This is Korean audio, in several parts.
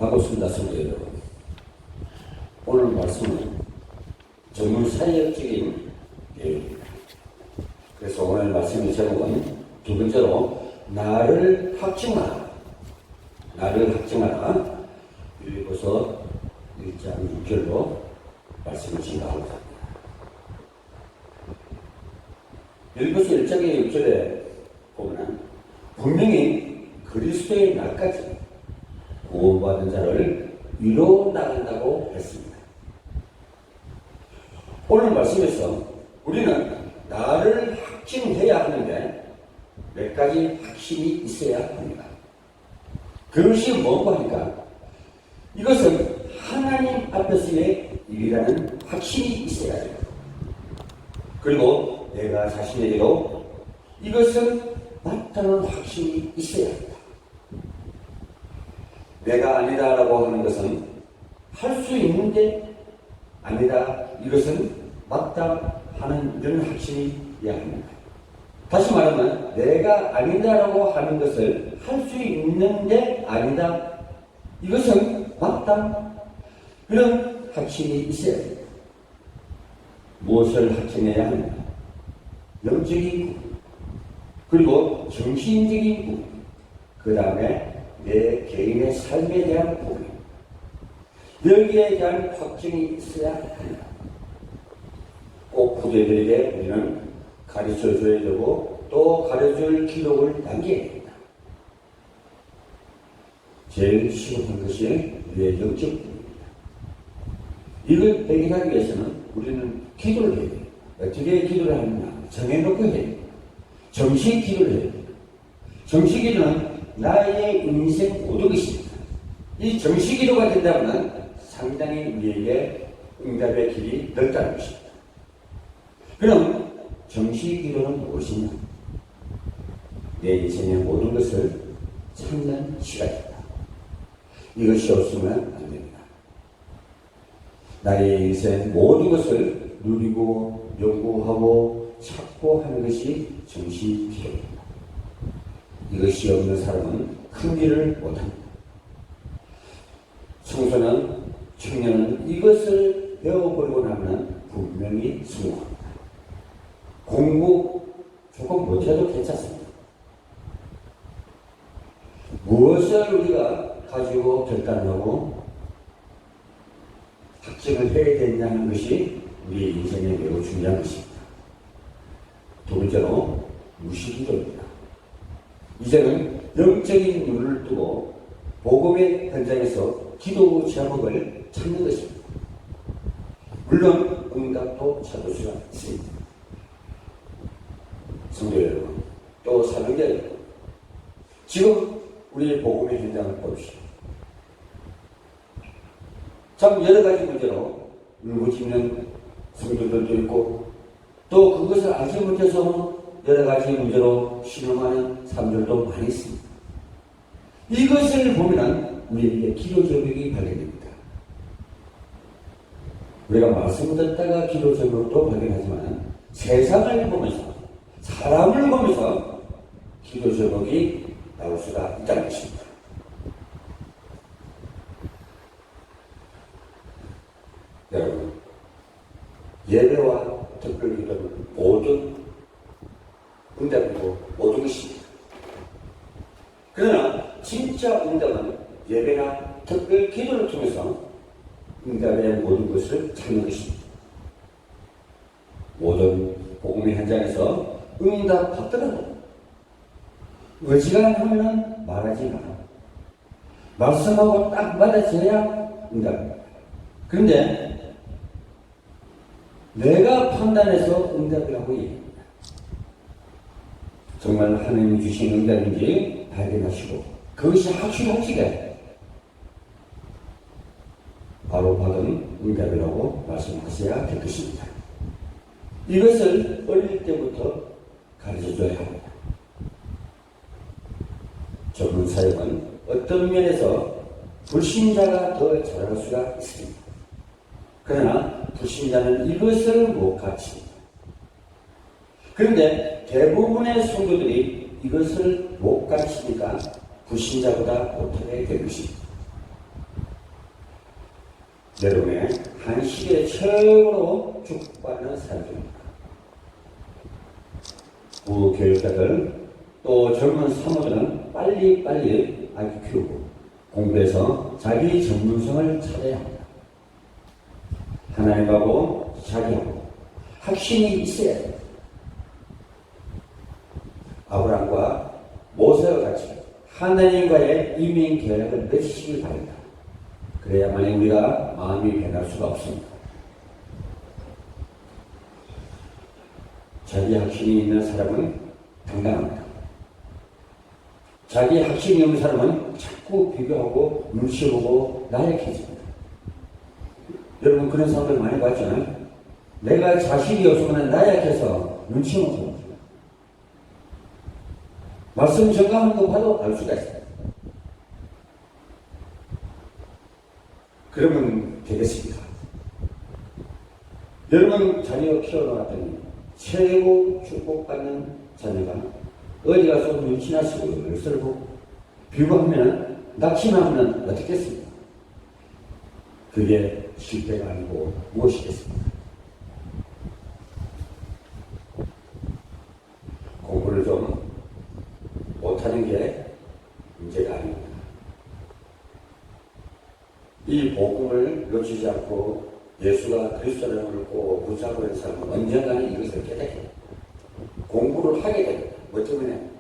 반갑습니다, 성도 여러분. 오늘 말씀은 전문사역적인 교육입니다. 그래서 오늘 말씀의 제목은 두 번째로 나를 확증하라. 나를 확증하라. 빌립보서 1장 6절로 말씀을 증가하고 있습니다. 빌립보서 1장의 6절에 보면 분명히 그리스도의 날까지 구원받은 자를 이루어 나간다고 했습니다. 오늘 말씀에서 우리는 나를 확증해야 하는데 몇 가지 확신이 있어야 합니다. 그것이 뭔가 하니까 이것은 하나님 앞에서의 일이라는 확신이 있어야 합니다. 그리고 내가 자신에게도 이것은 맞다는 확신이 있어야 합니다. 내가 아니다라고 하는 것은 할 수 있는데 아니다, 이것은 맞다 하는 이런 확신이 있어야 합니다. 다시 말하면 내가 아니다라고 하는 것을 할 수 있는데 아니다, 이것은 맞다, 그런 확신이 있어야 합니다. 무엇을 확신해야 합니까? 영적인 부분, 그리고 정신적인 부분, 그 다음에 내 개인의 삶에 대한 부분, 여기에 대한 확증이 있어야 합니다. 꼭 후대들에게 우리는 가르쳐줘야 되고 또 가르쳐줄 기록을 남겨야 됩니다. 제일 시급한 것이 우리의 영적 부분입니다. 이걸 해결하기 위해서는 우리는 기도를 해야 돼요. 어떻게 기도를 하느냐? 정해놓고 해야 됩니다. 정식 기도를 해야 됩니다. 정식 기도는 나의 인생 모든 것입니다. 이 정식 기도가 된다면 상당히 우리에게 응답의 길이 넓다는 것입니다. 그럼 정식 기도는 무엇이냐? 내 인생의 모든 것을 찾는 시간입니다. 이것이 없으면 안 됩니다. 나의 인생 모든 것을 누리고 연구하고 찾고 하는 것이 정식 기도입니다. 이것이 없는 사람은 큰 길을 못합니다. 청소년, 청년은 이것을 배워버리고 나면 분명히 성공합니다. 공부 조금 못해도 괜찮습니다. 무엇을 우리가 가지고 결단하고 확증을 해야 되냐는 것이 우리 인생에 매우 중요한 것입니다. 두 번째로 무시기도입니다. 이제는 영적인 눈을 두고 복음의 현장에서 기도 제목을 찾는 것입니다. 물론 응답도 찾을 수가 있습니다. 성도 여러분, 또 사랑자 여러분, 지금 우리의 복음의 현장을 보십시오. 참 여러 가지 문제로 울부짖는 성도들도 있고 또 그것을 알지 못해서 여러 가지 문제로 신음하는 사람들도 많이 있습니다. 이것을 보면 우리에게 기도 제목이 발견됩니다. 우리가 말씀 듣다가 기도 제목도 발견하지만 세상을 보면서 사람을 보면서 기도 제목이 나올 수가 있다는 것입니다. 여러분, 예배와 특별 기도는 모든 응답이고 모든 것입니다. 그러나 진짜 응답은 예배나 특별 기도를 통해서 응답의 모든 것을 찾는 것입니다. 모든 복음의 현장에서 응답 받더라도 어지간하면 말하지 마라. 말씀하고 딱 맞아져야 응답입니다. 그런데 내가 판단해서 응답이라고 얘기합니다. 정말 하나님이 주신 응답인지 발견하시고 그것이 확실하시게 바로 받은 응답이라고 말씀하셔야 될 것입니다. 이것을 어릴 때부터 가르쳐줘야 합니다. 전문 사역은 어떤 면에서 불신자가 더 잘할 수가 있습니다. 그러나 불신자는 이것을 못 가르칩니다. 그런데 대부분의 성도들이 이것을 못 가르치니까 불신자보다 못하게 된 것입니다. 여러분의 한 시대의 최고로 축복받는 사람들입니다. 부교육자들 또 젊은 사모들은 빨리빨리 아기 키우고 공부해서 자기 전문성을 찾아야 합니다. 하나님하고 자기하고 확신이 있어야 합니다. 아브라함과 모세와 같이 하나님과의 이민 계약을 맺으시길 바랍니다. 그래야만 우리가 마음이 변할 수가 없습니다. 자기 확신이 있는 사람은 당당합니다. 자기 확신이 없는 사람은 자꾸 비교하고 눈치 보고 나약해집니다. 여러분 그런 사람들 많이 봤잖아요. 내가 자식이 없으면 나약해서 눈치 못 봅니다. 말씀 정강하는 거 봐도 알 수가 있어요. 그러면 되겠습니다. 여러분 자녀 키워놓았더니 최고 축복받는 자녀가 어디 가서 눈치나 쓰고 비교하면 낙심하면 어떻겠습니까? 그게 실패가 아니고 무엇이겠습니까? 공부를 좀 못하는 게 문제가 아닙니다. 이 복음을 놓치지 않고 예수가 그리스도를 꼭 붙잡고 있는 사람은 언젠가는 이것을 깨닫게 됩니다. 공부를 하게 됩니다. 뭐 때문에?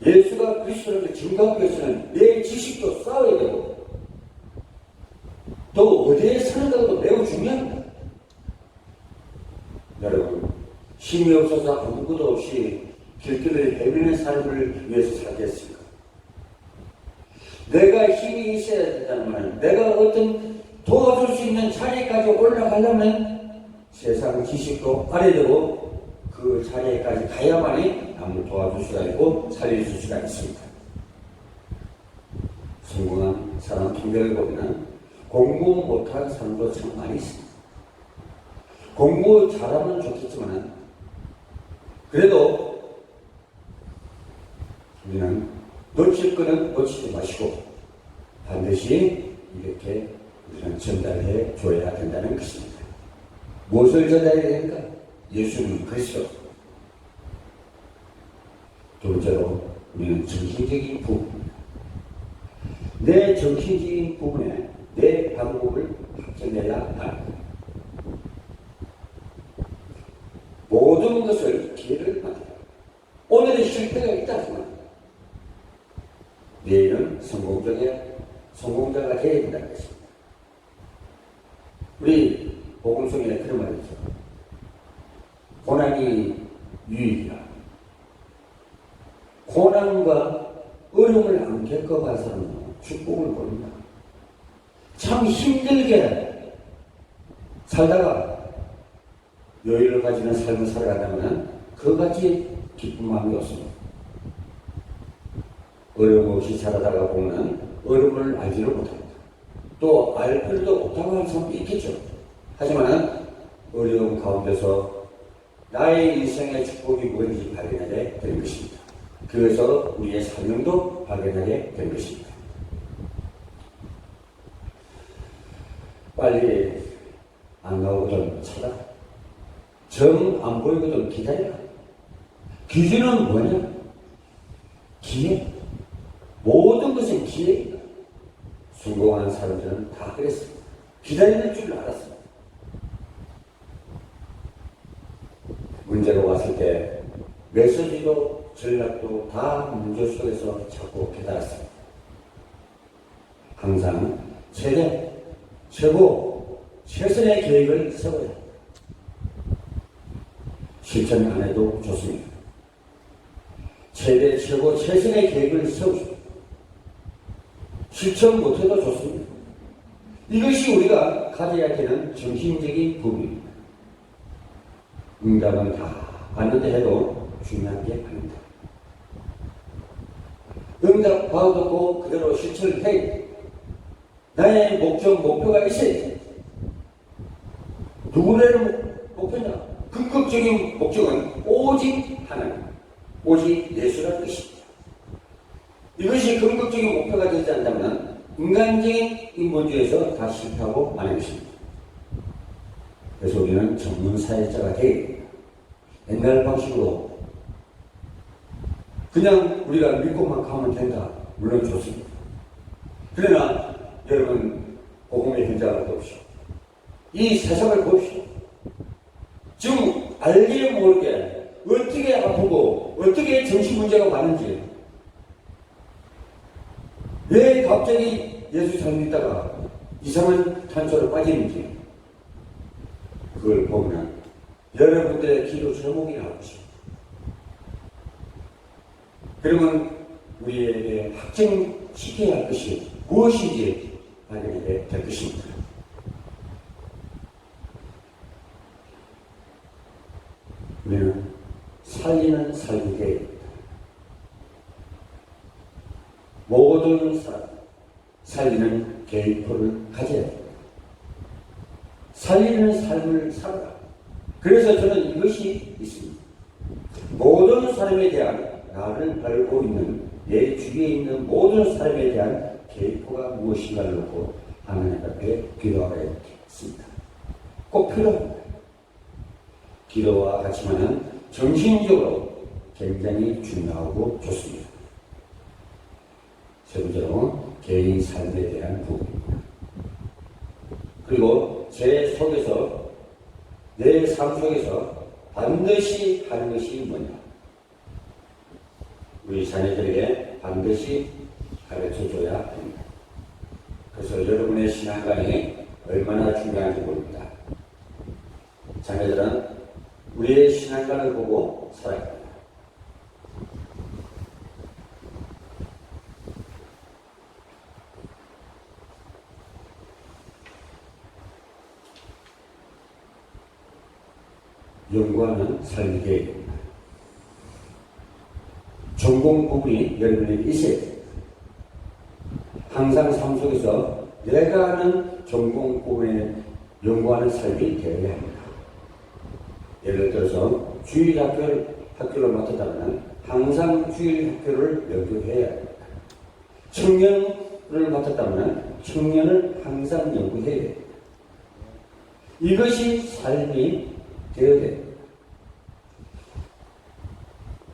예수가 그리스도를 증거하기 위해서는 내 지식도 쌓아야 되고 또 어디에 사는가도 매우 중요합니다. 여러분 힘이 없어서 아무것도 없이 길길을 헤매는 삶을 위해서 살겠습니까? 내가 힘이 있어야 된다는 말은 내가 어떤 도와줄 수 있는 자리까지 올라가려면 세상 지식도 알아야 되고 그 자리에까지 가야만이 남을 도와줄 수가 있고 살려줄 수가 있습니다. 성공한 사람 통계를 보면 공부 못한 사람도 참 많이 있습니다. 공부 잘하면 좋겠지만 그래도 우리는 놓칠 거는 놓치지 마시고 반드시 이렇게 우리는 전달해 줘야 된다는 것입니다. 무엇을 전달해야 됩니까? 예수는 그리스도. 두 번째로 우리는 정신적인 부분입니다. 내 정신적인 부분에 내 방법을 확정해야 합니다. 모든 것을 기회를 만들어. 오늘의 실패가 있다 하지만 내일은 성공자가 되어야 된다는 것입니다. 우리 복음성에 그런 말이 있죠. 고난이 유익이라. 고난과 어려움을 안 겪어간 사람은 축복을 모릅니다. 참 힘들게 살다가 여유를 가지는 삶을 살아가다면 그같이 기쁜 마음이 없습니다. 어려움 없이 살아다가 보면 어려움을 알지를 못합니다. 또 알 필요도 없다고 하는 사람도 있겠죠. 하지만 어려움 가운데서 나의 인생의 축복이 뭔지 발견하게 되는 것입니다. 그래서 우리의 사명도 발견하게 되는 것입니다. 빨리 안 나오거든 찾아. 정 안 보이거든 기다려. 기준은 뭐냐? 기회. 모든 것은 기회입니다. 성공하는 사람들은 다 그랬습니다. 기다리는 줄 알았습니다. 문제가 왔을 때 메시지도 전략도 다 문제 속에서 찾고 깨달았습니다. 항상 최대, 최고, 최선의 계획을 세워야 합니다. 실천 안 해도 좋습니다. 최대, 최고, 최선의 계획을 세우십시오. 실천 못해도 좋습니다. 이것이 우리가 가져야 되는 정신적인 부분입니다. 응답은 다 받는데 해도 중요한 게 아닙니다. 응답 받아도 그대로 실천을 해야 돼. 나의 목표가 있어야 돼. 누구의 목표냐? 궁극적인 목적은 오직 하나님, 오직 예수라는 것입니다. 이것이 궁극적인 목표가 되지 않다면 인간적인 인본주의에서 다 실패하고 마는 것입니다. 그래서 우리는 전문 사회자가 되어야 됩니다. 옛날 방식으로 그냥 우리가 믿고만 가면 된다. 물론 좋습니다. 그러나 여러분 복음의 현장을 보십시오. 이 세상을 보십시오. 지금 알게 모르게 어떻게 아프고 어떻게 정신 문제가 많은지, 왜 갑자기 예수 잘 믿다가 이상한 탄소로 빠지는지, 그걸 보면 여러분들의 기도 제목이 나올 것입니다. 그러면 우리에게 확정시켜야 할 것이 무엇인지 발견하게 될 것입니다. 우리는 살리는 삶이 되어야 됩니다. 모든 사람 살리는 계획표를 가져야 됩니다. 살리는 삶을 살아라. 그래서 저는 이것이 있습니다. 모든 사람에 대한, 나를 알고 있는 내 주위에 있는 모든 사람에 대한 계획표가 무엇인가를 놓고 하나님 앞에 기도하겠습니다. 꼭 필요합니다. 기도와 같이만은 정신적으로 굉장히 중요하고 좋습니다. 세 번째로 개인 삶에 대한 부분입니다. 그리고 제 속에서, 내 삶 속에서 반드시 하는 것이 뭐냐? 우리 자녀들에게 반드시 가르쳐줘야 합니다. 그래서 여러분의 신앙관이 얼마나 중요한지 모릅니다. 자녀들은 우리의 신앙관을 보고 살아야 합니다. 연구하는 삶이 되어야 됩니다. 전공 부분이 여러분에게 있어야 됩니다. 항상 삶 속에서 내가 하는 전공 부분에 연구하는 삶이 되어야 합니다. 예를 들어서 주일 학교를 맡았다면 항상 주일 학교를 연구해야 합니다. 청년을 맡았다면 청년을 항상 연구해야 됩니다. 이것이 삶이 되어야 됩니다.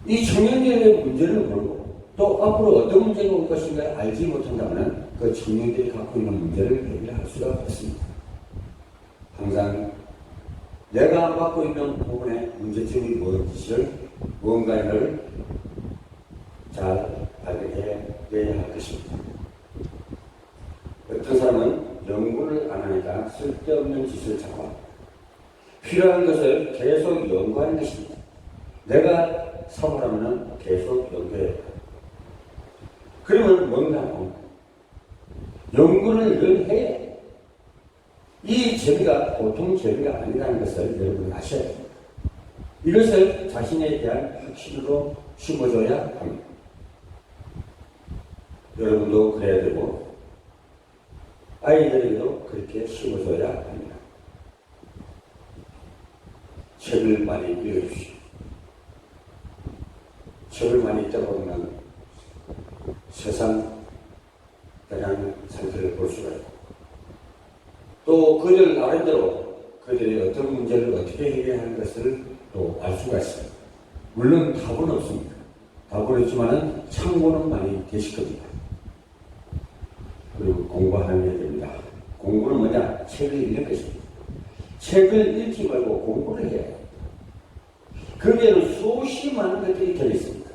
이 청년들의 문제를 모르고 또 앞으로 어떤 문제가 올 것인가 알지 못한다면 그 청년들이 갖고 있는 문제를 해결할 수가 없습니다. 항상 내가 맡고 있는 부분의 문제점이 무언가를 잘 발견해내야 할 것입니다. 어떤 사람은 연구를 안 하니까 쓸데없는 짓을 자꾸 합니다. 필요한 것을 계속 연구하는 것입니다. 내가 사물하면 계속 연구해야 합니다. 그러면 뭔가 연구를 늘 해야 해요. 이 재미가 보통 재미가 아니라는 것을 여러분이 아셔야 됩니다. 이것을 자신에 대한 확신으로 심어줘야 합니다. 여러분도 그래야 되고 아이들에게도 그렇게 심어줘야 합니다. 책을 많이 읽어주십시오. 책을 많이 읽다 보면 세상 다양한 상태를 볼 수가 있고 또 그들 나름대로 그들의 어떤 문제를 어떻게 해결하는 것을 또 알 수가 있습니다. 물론 답은 없습니다. 답은 없지만은 참고는 많이 계실 겁니다. 그리고 공부하는 게 됩니다. 공부는 뭐냐? 책을 읽는 것입니다. 책을 읽지 말고 공부를 해야 해요. 거기에는 수없이 많은 것들이 들어있습니다.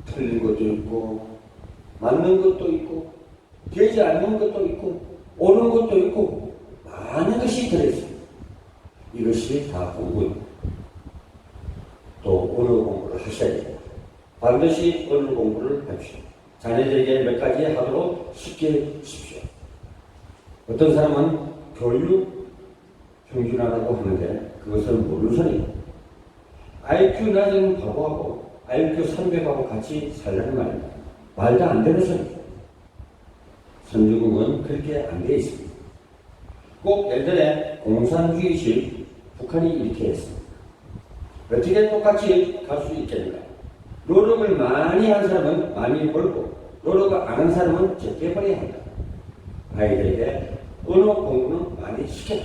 틀린 것도 있고 맞는 것도 있고 되지 않는 것도 있고 옳은 것도 있고 많은 것이 들어있습니다. 이것이 다 공부입니다. 또 언어 공부를 하셔야 됩니다. 반드시 언어 공부를 하십시오. 자녀들에게 몇 가지 하도록 쉽게 하십시오. 어떤 사람은 교육 평준화라고 하는데 그것은 모르는 소리입니다. IQ 낮은 바보하고 IQ 300하고 같이 살라는 말입니다. 말도 안 되는 소리입니다. 선진국은 그렇게 안 되어 있습니다. 꼭 예전에 공산주의식 북한이 이렇게 했습니다. 어떻게 똑같이 갈 수 있겠는가? 노력을 많이 한 사람은 많이 벌고 노력을 안 한 사람은 적게 벌어야 한다. 아이들에게 언어 공부는 많이 시켜라.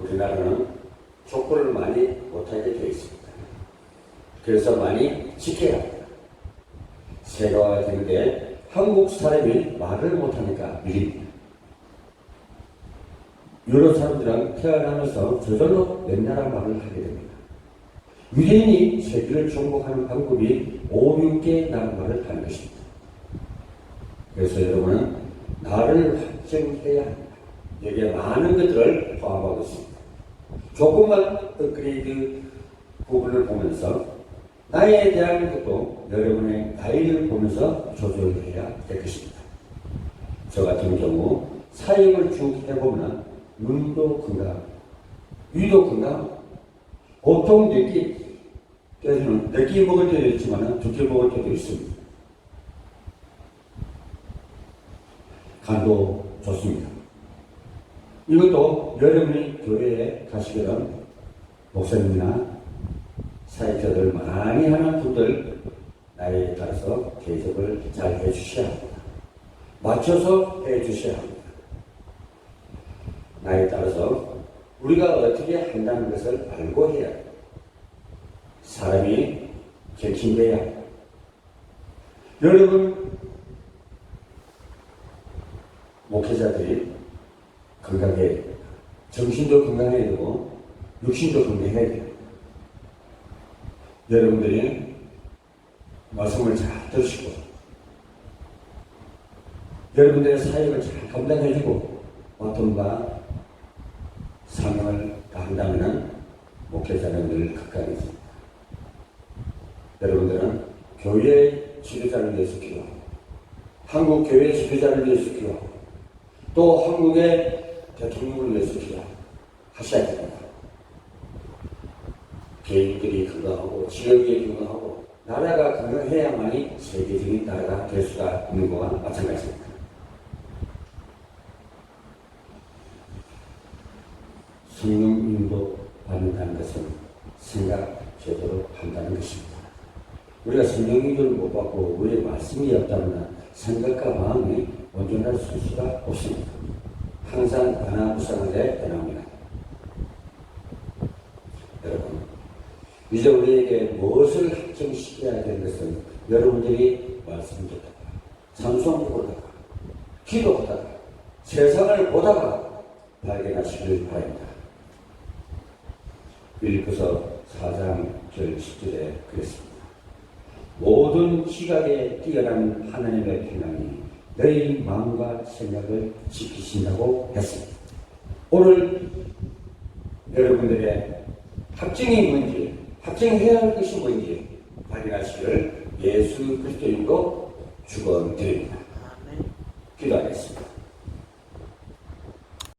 우리나라는 족보를 많이 못하게 되어 있습니다. 그래서 많이 지켜야 합니다. 새가 되는데 한국 사람이 말을 못하니까 밀립니다. 유럽 사람들은 태어나면서 저절로 맨나라 말을 하게 됩니다. 유대인이 세계를 정복하는 방법이 5, 6개 나라말을 하는 것입니다. 그래서 여러분은 나를 확정해야 합니다. 여기에 많은 것들을 포함하고 있습니다. 조금만 업그레이드 부분을 보면서 나에 대한 것도 여러분의 나이를 보면서 조절해야 될 것입니다. 저 같은 경우 사역을 쭉 해보면 눈도 건강하고 위도 건강하고 보통 네 끼 먹을 때도 있지만 2끼 먹을 때도 있습니다. 간도 좋습니다. 이것도 여러분이 교회에 가시면 목사님이나 사역자들 많이 하는 분들 나이에 따라서 대접을 잘 해주셔야 합니다. 맞춰서 해주셔야 합니다. 나이에 따라서 우리가 어떻게 한다는 것을 알고 해야 합니다. 사람이 객신돼야 합니다. 여러분 목회자들이 건강해야 됩니다. 정신도 건강해야 되고 육신도 건강해야 됩니다. 여러분들이 말씀을 잘 들으시고 여러분들의 사역을 잘 감당해주고 맡은 바 사명을 다한다면 목회자는 늘 극강이십니다. 여러분들은 교회의 지도자를 위해서 기도하고 한국 교회의 지도자를 위해서 기도하고 또 한국의 대통령을 위해서 기도하셔야 됩니다. 개인들이 건강하고 지역이 건강하고 나라가 건강해야만이 세계적인 나라가 될 수가 있는 것과 마찬가지입니다. 성령 인도 받는다는 것은 생각 제대로 한다는 것입니다. 우리가 성령 인도를 못 받고 우리의 말씀이 없다면 생각과 마음이 온전할 수가 없습니다. 항상 변화무쌍하게 변합니다. 여러분, 이제 우리에게 무엇을 확정시켜야 되는 것은 여러분들이 말씀 듣다가 찬송 보다가 기도하다가 세상을 보다가 발견하시길 바랍니다. 빌립보서 4장 10절에 그랬습니다. 모든 지각에 뛰어난 하나님의 평강이 너희 마음과 생각을 지키신다고 했습니다. 오늘 여러분들의 확증이 뭔지, 확증해야 할 것이 뭔지 발견하시기를 예수 그리스도 이름으로 축원드립니다. 기도하겠습니다.